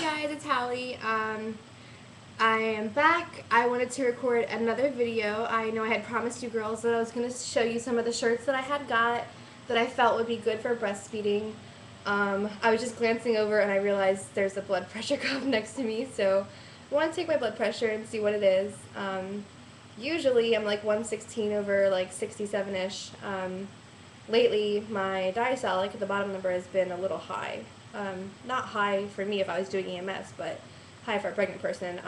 guys, it's Hallie. I am back. I wanted to record another video. I know I had promised you girls that I was going to show you some of the shirts that I had got that I felt would be good for breastfeeding. I was just glancing over and I realized there's a blood pressure cuff next to me, so I want to take my blood pressure and see what it is. Usually I'm like 116 over like 67-ish. Lately, my diastolic, the bottom number, has been a little high. Not high for me if I was doing EMS, but high for a pregnant person.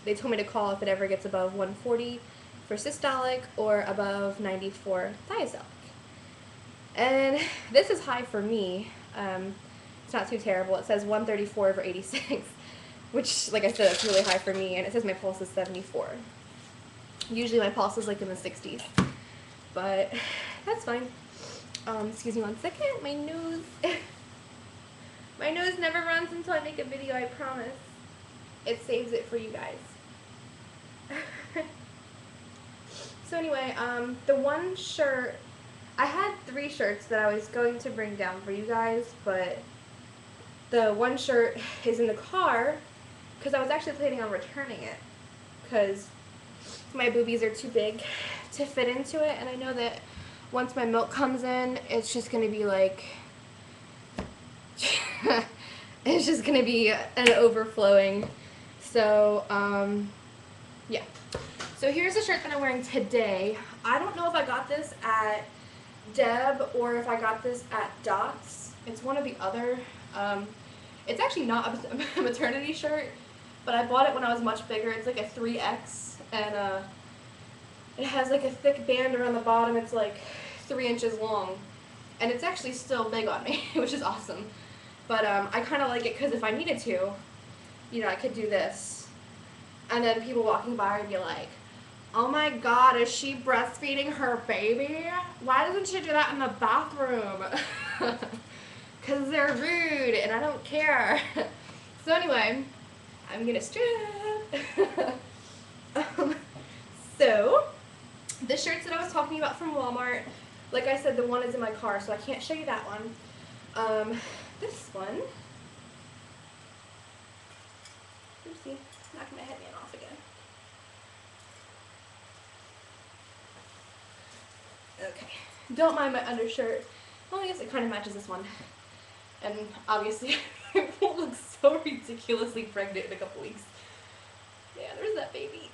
They told me to call if it ever gets above 140 for systolic or above 90 for diastolic. And this is high for me. It's not too terrible. It says 134 over 86, which, like I said, it's really high for me, and it says my pulse is 74. Usually my pulse is like in the 60s, but that's fine. Excuse me one second, my nose. My nose never runs until I make a video, I promise. It saves it for you guys. So anyway, the one shirt, I had 3 shirts that I was going to bring down for you guys, but the one shirt is in the car because I was actually planning on returning it because my boobies are too big to fit into it, and I know that once my milk comes in, it's just going to be like, it's just going to be an overflowing. So, yeah. So here's the shirt that I'm wearing today. I don't know if I got this at Deb or if I got this at Dots. It's one or the other. It's actually not a maternity shirt, but I bought it when I was much bigger. It's like a 3X, and it has like a thick band around the bottom. It's like 3 inches long, and it's actually still big on me, which is awesome. But I kind of like it because if I needed to, you know, I could do this, and then people walking by would be like, "Oh my God, is she breastfeeding her baby? Why doesn't she do that in the bathroom?" Because they're rude, and I don't care. So anyway, I'm gonna strap. So, the shirts that I was talking about from Walmart, like I said, the one is in my car, so I can't show you that one. This one, oopsie, knocking my headband off again. Okay, don't mind my undershirt. Well, I guess it kind of matches this one. And obviously, I won't look so ridiculously pregnant in a couple weeks. Yeah, there's that baby.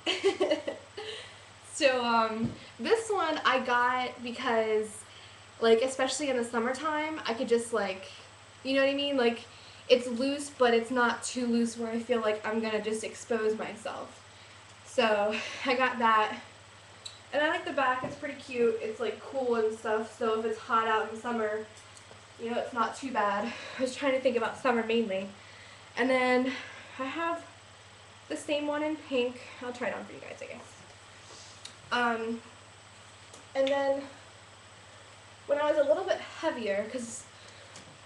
So, this one I got because, like, especially in the summertime, I could just, like, you know what I mean? Like, it's loose, but it's not too loose where I feel like I'm gonna just expose myself. So, I got that. And I like the back, it's pretty cute. It's, like, cool and stuff, so if it's hot out in summer, you know, it's not too bad. I was trying to think about summer mainly. And then I have the same one in pink. I'll try it on for you guys, I guess. And then when I was a little bit heavier, because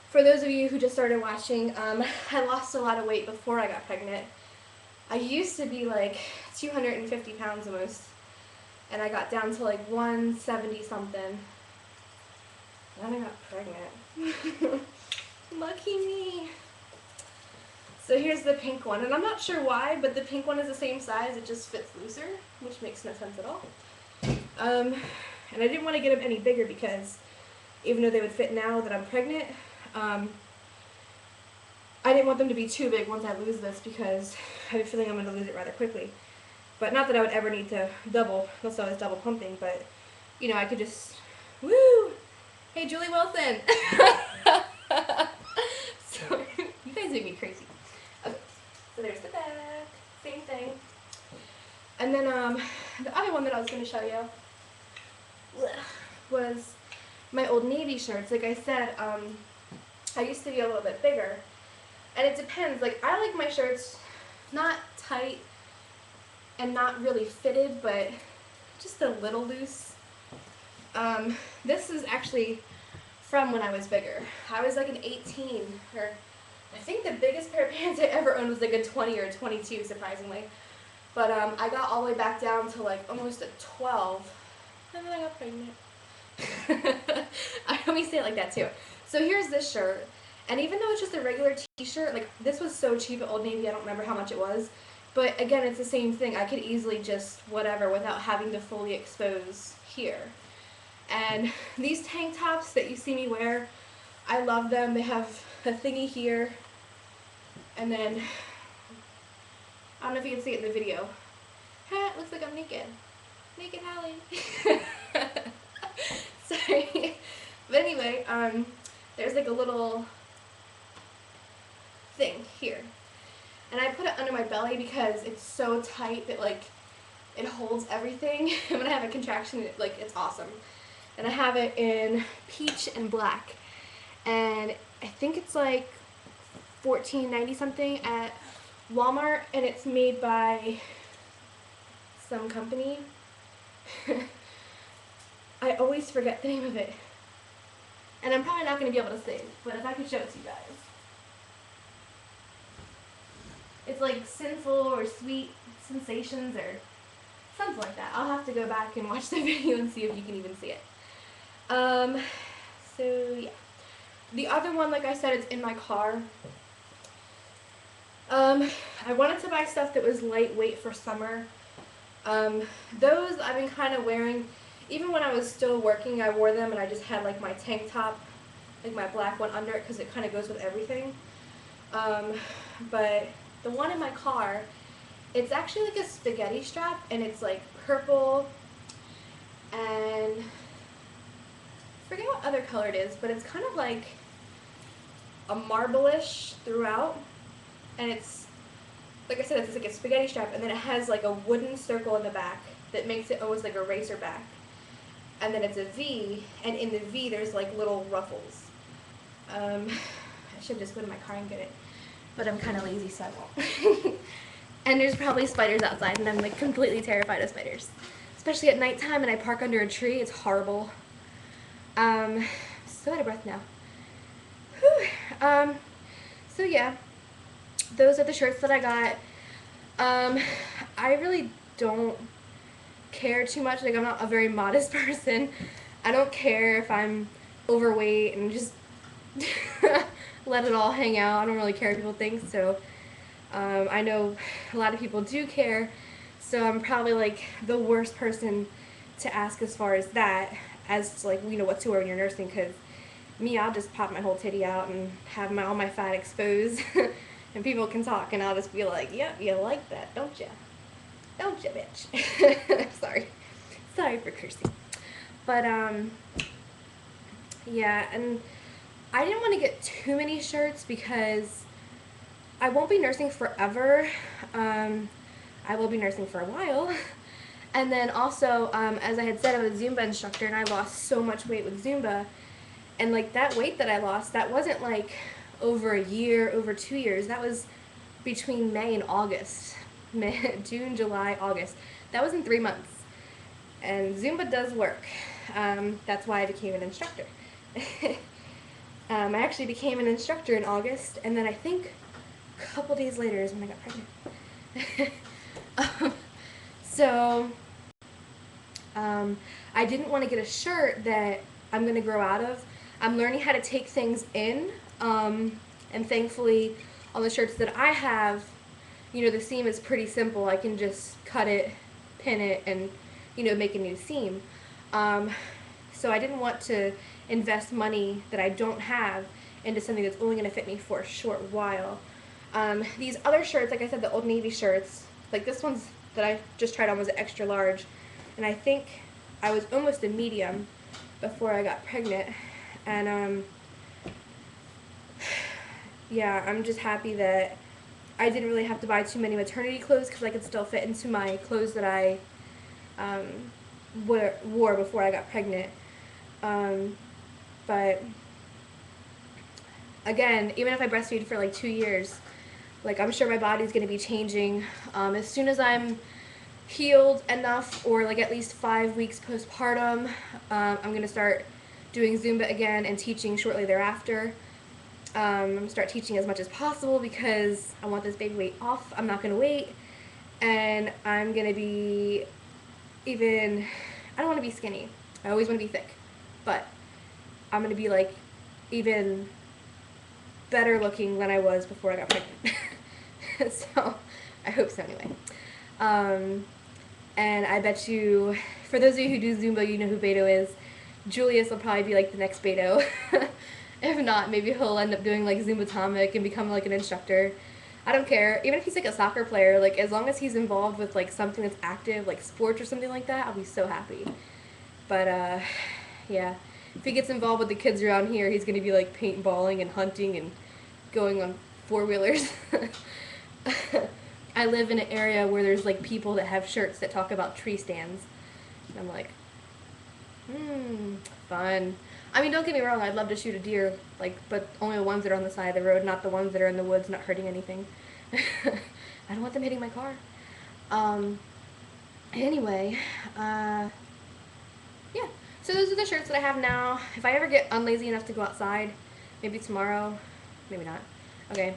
for those of you who just started watching, I lost a lot of weight before I got pregnant. I used to be like 250 pounds almost, and I got down to like 170 something. Then I got pregnant. Lucky me. So here's the pink one, and I'm not sure why, but the pink one is the same size, it just fits looser, which makes no sense at all. And I didn't want to get them any bigger because even though they would fit now that I'm pregnant, I didn't want them to be too big once I lose this because I have a feeling I'm going to lose it rather quickly. But not that I would ever need to double, unless I was double pumping, but, you know, I could just, woo! Hey, Julie Wilson! So, you guys make me crazy. Okay, so there's the back, same thing. And then the other one that I was going to show you was my Old Navy shirts. Like I said, I used to be a little bit bigger. And it depends. Like, I like my shirts not tight and not really fitted, but just a little loose. This is actually from when I was bigger. I was like an 18, or I think the biggest pair of pants I ever owned was like a 20 or a 22, surprisingly. But I got all the way back down to like almost a 12, and then I got pregnant. I always say it like that too. So here's this shirt, And even though it's just a regular t-shirt, like this was so cheap at Old Navy, I don't remember how much it was. But again, it's the same thing. I could easily just whatever without having to fully expose here. And these tank tops that you see me wear, I love them. They have a thingy here. And then, I don't know if you can see it in the video. Ha, it looks like I'm naked. Naked Hallie. Sorry. But anyway, there's like a little thing here. And I put it under my belly because it's so tight that like it holds everything. And when I have a contraction, it's awesome. And I have it in peach and black. And I think it's like $14.90 something at Walmart, and it's made by some company. I always forget the name of it. And I'm probably not going to be able to say it, but if I could show it to you guys. It's like Sinful or Sweet Sensations or something like that. I'll have to go back and watch the video and see if you can even see it. So yeah. The other one, like I said, it's in my car. I wanted to buy stuff that was lightweight for summer. Those I've been kind of wearing, even when I was still working, I wore them and I just had like my tank top, like my black one under it because it kind of goes with everything. But the one in my car, it's actually like a spaghetti strap and it's like purple and I forget what other color it is, but it's kind of like a marble-ish throughout. And it's, like I said, it's like a spaghetti strap, and then it has like a wooden circle in the back that makes it almost like a racer back. And then it's a V, and in the V there's like little ruffles. I should just go to my car and get it, but I'm kind of lazy, so I won't. And there's probably spiders outside, and I'm like completely terrified of spiders. Especially at nighttime, and I park under a tree, it's horrible. I'm so out of breath now. Whew. So yeah. Those are the shirts that I got. I really don't care too much. Like, I'm not a very modest person. I don't care if I'm overweight and just let it all hang out. I don't really care what people think. So I know a lot of people do care. So I'm probably like the worst person to ask as far as that, as to, like, you know, what to wear when you're nursing. Because me, I'll just pop my whole titty out and have all my fat exposed. And people can talk, and I'll just be like, yep, you like that, don't you? Don't you, bitch? Sorry. Sorry for cursing. But, yeah, and I didn't want to get too many shirts because I won't be nursing forever. I will be nursing for a while. And then also, as I had said, I'm a Zumba instructor, and I lost so much weight with Zumba. And, like, that weight that I lost, that wasn't, like, over a year, over 2 years. That was between May and August. June, July, August. That was in 3 months. And Zumba does work. That's why I became an instructor. I actually became an instructor in August, and then I think a couple days later is when I got pregnant. So, I didn't want to get a shirt that I'm going to grow out of. I'm learning how to take things in. And thankfully, on the shirts that I have, you know, the seam is pretty simple. I can just cut it, pin it, and, you know, make a new seam. So I didn't want to invest money that I don't have into something that's only going to fit me for a short while. These other shirts, like I said, the Old Navy shirts, like this one's that I just tried on was an extra large, and I think I was almost a medium before I got pregnant. And, yeah, I'm just happy that I didn't really have to buy too many maternity clothes because I could still fit into my clothes that I wore before I got pregnant. But again, even if I breastfeed for like 2 years, like I'm sure my body's going to be changing. As soon as I'm healed enough, or like at least 5 weeks postpartum, I'm going to start doing Zumba again and teaching shortly thereafter. I'm going to start teaching as much as possible because I want this baby weight off. I'm not going to wait. And I'm going to be even, I don't want to be skinny. I always want to be thick. But I'm going to be like even better looking than I was before I got pregnant. So, I hope so anyway. And I bet you, for those of you who do Zumba, you know who Beto is. Julius will probably be like the next Beto. If not, maybe he'll end up doing like Zumbatomic and become like an instructor. I don't care. Even if he's like a soccer player, like as long as he's involved with like something that's active, like sports or something like that, I'll be so happy. But yeah, if he gets involved with the kids around here, he's gonna be like paintballing and hunting and going on four-wheelers. I live in an area where there's like people that have shirts that talk about tree stands. And I'm like, fun. I mean, don't get me wrong, I'd love to shoot a deer, like, but only the ones that are on the side of the road, not the ones that are in the woods not hurting anything. I don't want them hitting my car. Anyway, yeah. So those are the shirts that I have now. If I ever get unlazy enough to go outside, maybe tomorrow, maybe not. Okay,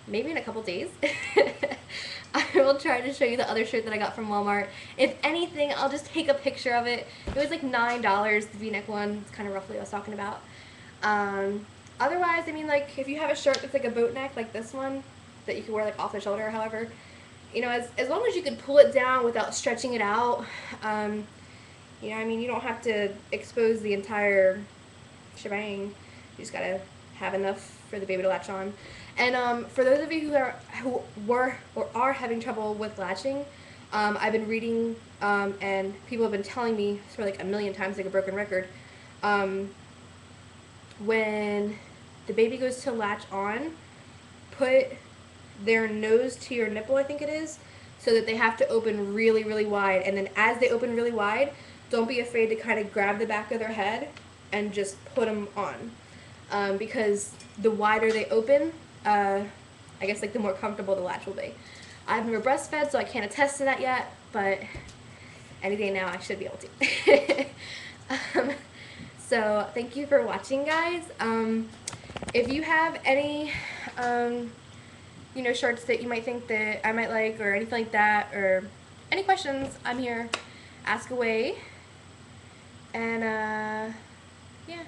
maybe in a couple days. I will try to show you the other shirt that I got from Walmart. If anything, I'll just take a picture of it. It was like $9, the V-neck one. It's kind of roughly what I was talking about. Otherwise, I mean, like, if you have a shirt that's like a boat neck, like this one, that you can wear like off the shoulder or however, you know, as long as you can pull it down without stretching it out, you know, I mean, you don't have to expose the entire shebang. You just gotta have enough for the baby to latch on. And for those of you who were or are having trouble with latching, I've been reading and people have been telling me, sort of like a million times like a broken record, when the baby goes to latch on, put their nose to your nipple, I think it is, so that they have to open really, really wide. And then as they open really wide, don't be afraid to kind of grab the back of their head and just put them on. Because the wider they open, I guess like the more comfortable the latch will be. I've never breastfed, so I can't attest to that yet, but any day now I should be able to. So thank you for watching, guys. If you have any, you know, shirts that you might think that I might like or anything like that, or any questions, I'm here. Ask away. And yeah.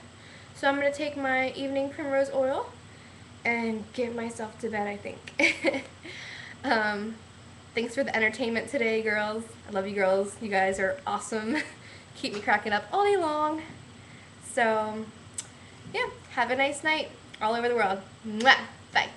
So I'm going to take my evening primrose oil and get myself to bed, I think. Thanks for the entertainment today, girls. I love you girls. You guys are awesome. Keep me cracking up all day long. So, yeah, have a nice night all over the world. Mwah! Bye.